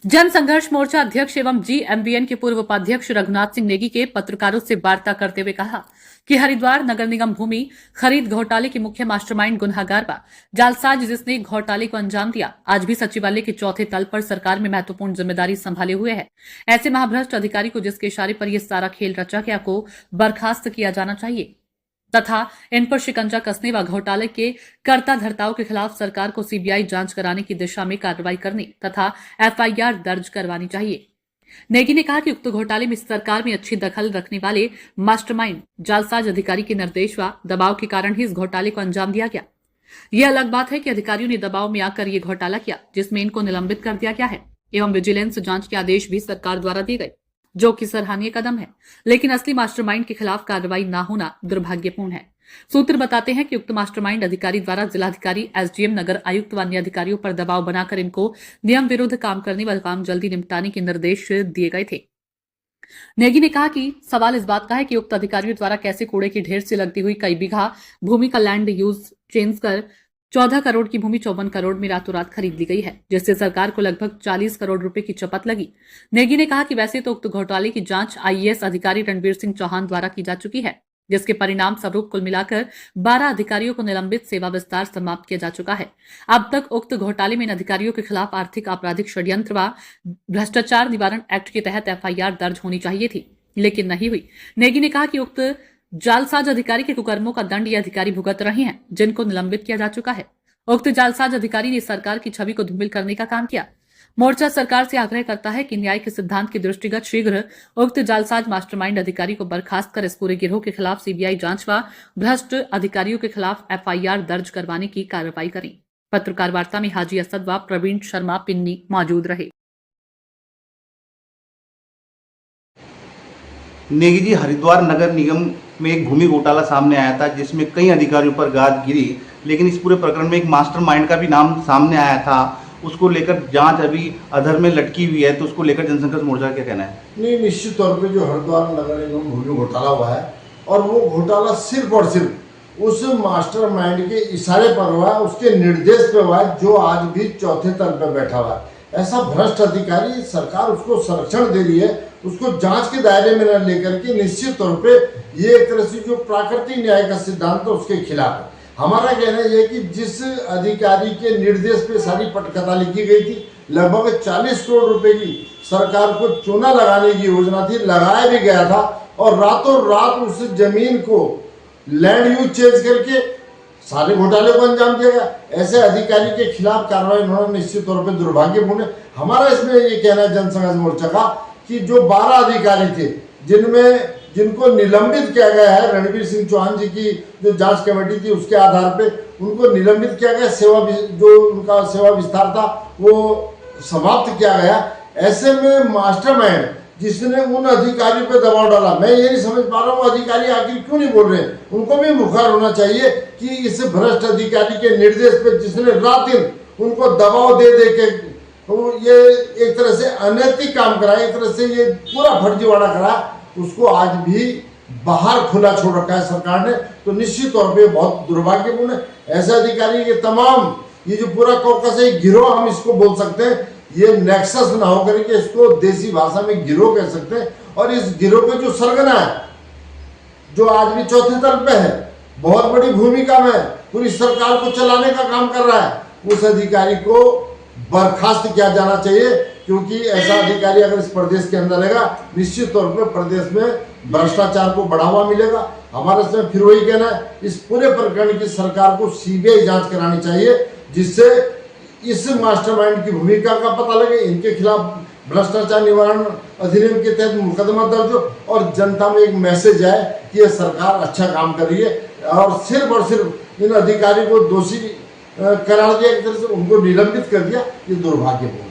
जन संघर्ष मोर्चा अध्यक्ष एवं जीएमबीएन के पूर्व उपाध्यक्ष रघुनाथ सिंह नेगी के पत्रकारों से वार्ता करते हुए कहा कि हरिद्वार नगर निगम भूमि खरीद घोटाले के मुख्य मास्टरमाइंड गुनहगार बा जालसाज जिसने घोटाले को अंजाम दिया आज भी सचिवालय के चौथे तल पर सरकार में महत्वपूर्ण जिम्मेदारी संभाले हुए है। ऐसे महाभ्रष्ट अधिकारी को जिसके इशारे पर यह सारा खेल रचा गया को बर्खास्त किया जाना चाहिए तथा इन पर शिकंजा कसने व घोटाले के कर्ता धर्ताओं के खिलाफ सरकार को सीबीआई जांच कराने की दिशा में कार्रवाई करने तथा एफआईआर दर्ज करवानी चाहिए। नेगी ने कहा कि उक्त घोटाले में सरकार में अच्छी दखल रखने वाले मास्टरमाइंड जालसाज अधिकारी के निर्देश व दबाव के कारण ही इस घोटाले को अंजाम दिया गया। यह अलग बात है कि अधिकारियों ने दबाव में आकर यह घोटाला किया जिसमें इनको निलंबित कर दिया गया है एवं विजिलेंस जांच के आदेश भी सरकार द्वारा दिए गए जो कि सराहनीय कदम है, लेकिन असली मास्टरमाइंड के खिलाफ कार्रवाई न होना दुर्भाग्यपूर्ण है। सूत्र बताते हैं कि उक्त मास्टरमाइंड अधिकारी द्वारा जिलाधिकारी, एसडीएम, नगर आयुक्त व अन्य अधिकारियों पर दबाव बनाकर इनको नियम विरुद्ध काम करने व काम जल्दी निपटाने के निर्देश दिए गए थे। नेगी ने कहा कि सवाल इस बात का है कि उक्त अधिकारियों द्वारा कैसे कूड़े की ढेर से लगती हुई कई बीघा भूमि का लैंड यूज चेंज कर 14 करोड़ की भूमि 54 करोड़ में रातों रात खरीद ली गई है, जिससे सरकार को लगभग 40 करोड़ रुपए की चपत लगी। नेगी ने कहा कि वैसे तो उक्त घोटाले की जांच आईएएस अधिकारी रणबीर सिंह चौहान द्वारा की जा चुकी है, जिसके परिणाम स्वरूप कुल मिलाकर 12 अधिकारियों को निलंबित, सेवा विस्तार समाप्त किया जा चुका है। अब तक उक्त घोटाले में इन अधिकारियों के खिलाफ आर्थिक आपराधिक षड्यंत्र व भ्रष्टाचार निवारण एक्ट के तहत एफआईआर दर्ज होनी चाहिए थी, लेकिन नहीं हुई। नेगी ने कहा कि उक्त जालसाज अधिकारी के कुकर्मों का दंड ये अधिकारी भुगत रहे हैं जिनको निलंबित किया जा चुका है। उक्त जालसाज अधिकारी ने सरकार की छवि को धूमिल करने का काम किया। मोर्चा सरकार से आग्रह करता है कि न्याय के सिद्धांत के दृष्टिगत शीघ्र उक्त जालसाज मास्टरमाइंड अधिकारी को बर्खास्त कर इस पूरे गिरोह के खिलाफ सीबीआई जांच व भ्रष्ट अधिकारियों के खिलाफ एफआईआर दर्ज करवाने की कार्रवाई करें। पत्रकार वार्ता में हाजी असद व प्रवीण शर्मा पिन्नी मौजूद रहे। नेगी जी, हरिद्वार नगर निगम में एक भूमि घोटाला सामने आया था जिसमें कई अधिकारियों पर गाज गिरी, लेकिन इस पूरे प्रकरण में एक मास्टरमाइंड का भी नाम सामने आया था। उसको लेकर जांच अभी अधर में लटकी हुई है, तो उसको लेकर जनसंघर्ष मोर्चा क्या कहना है? नहीं, निश्चित तौर पे जो हरिद्वार नगर निगम भूमि घोटाला हुआ है और वो घोटाला सिर्फ और सिर्फ उस मास्टरमाइंड के इशारे पर हुआ है, उसके निर्देश पे हुआ है, जो आज भी चौथे तल पे बैठा हुआ है। ऐसा भ्रष्ट अधिकारी सरकार उसको संरक्षण दे रही है, उसको जांच के दायरे में न लेकर के निश्चित तौर पे ये एक तरह से जो प्राकृतिक न्याय का सिद्धांत है उसके खिलाफ है। हमारा कहना यह है कि जिस अधिकारी के निर्देश पे सारी पटकथा लिखी गई थी, लगभग 40 करोड़ रुपए की सरकार को चूना लगाने की योजना थी, लगाया भी गया था और रातों रात उस जमीन को लैंड यूज चेंज करके सारे घोटाले को अंजाम दिया गया। ऐसे अधिकारी के खिलाफ कार्रवाई होना निश्चित तौर पर दुर्भाग्यपूर्ण है। हमारा इसमें ये कहना है जनसंघर्ष मोर्चा का कि जो 12 अधिकारी थे जिनको निलंबित किया गया है, रणबीर सिंह चौहान जी की जो जांच कमेटी थी उसके आधार पे उनको निलंबित किया गया, जो उनका सेवा विस्तार था वो समाप्त किया गया। ऐसे में मास्टरमाइंड जिसने उन अधिकारियों पे दबाव डाला, मैं ये नहीं समझ पा रहा हूँ अधिकारी आखिर क्यों नहीं बोल रहे हैं। उनको भी मुखार होना चाहिए कि इस भ्रष्ट अधिकारी के निर्देश पे जिसने रात दिन उनको दबाव दे के तो ये एक तरह से अनैतिक काम करा, एक तरह से ये पूरा फर्जीवाड़ा करा, उसको आज भी बाहर खुला छोड़ रखा है सरकार ने, तो निश्चित तौर पे बहुत दुर्भाग्यपूर्ण है। ऐसे अधिकारी के तमाम ये जो पूरा कॉकस है गिरोह, हम इसको बोल सकते हैं, ये नेक्सस ना होकर के इसको देसी भाषा में गिरोह कह सकते हैं। और इस गिरोह पे जो सरगना है, जो आज भी चौथे तल पे है, बहुत बड़ी भूमिका में पूरी सरकार को चलाने का काम कर रहा है, उस अधिकारी को बर्खास्त किया जाना चाहिए, क्योंकि ऐसा अधिकारी अगर इस प्रदेश के अंदर रहेगा निश्चित तौर पर प्रदेश में भ्रष्टाचार को बढ़ावा मिलेगा। हमारा इसमें फिर वही कहना है, इस पूरे प्रकरण की सरकार को सीबीआई जांच करानी चाहिए, जिससे इस मास्टरमाइंड की भूमिका का पता लगे, इनके खिलाफ भ्रष्टाचार निवारण अधिनियम के तहत मुकदमा दर्ज हो और जनता में एक मैसेज आए कि यह सरकार अच्छा काम कर रही है। और सिर्फ इन अधिकारी को दोषी करार दिया, एक तरह से उनको निलंबित कर दिया, ये दुर्भाग्यपूर्ण।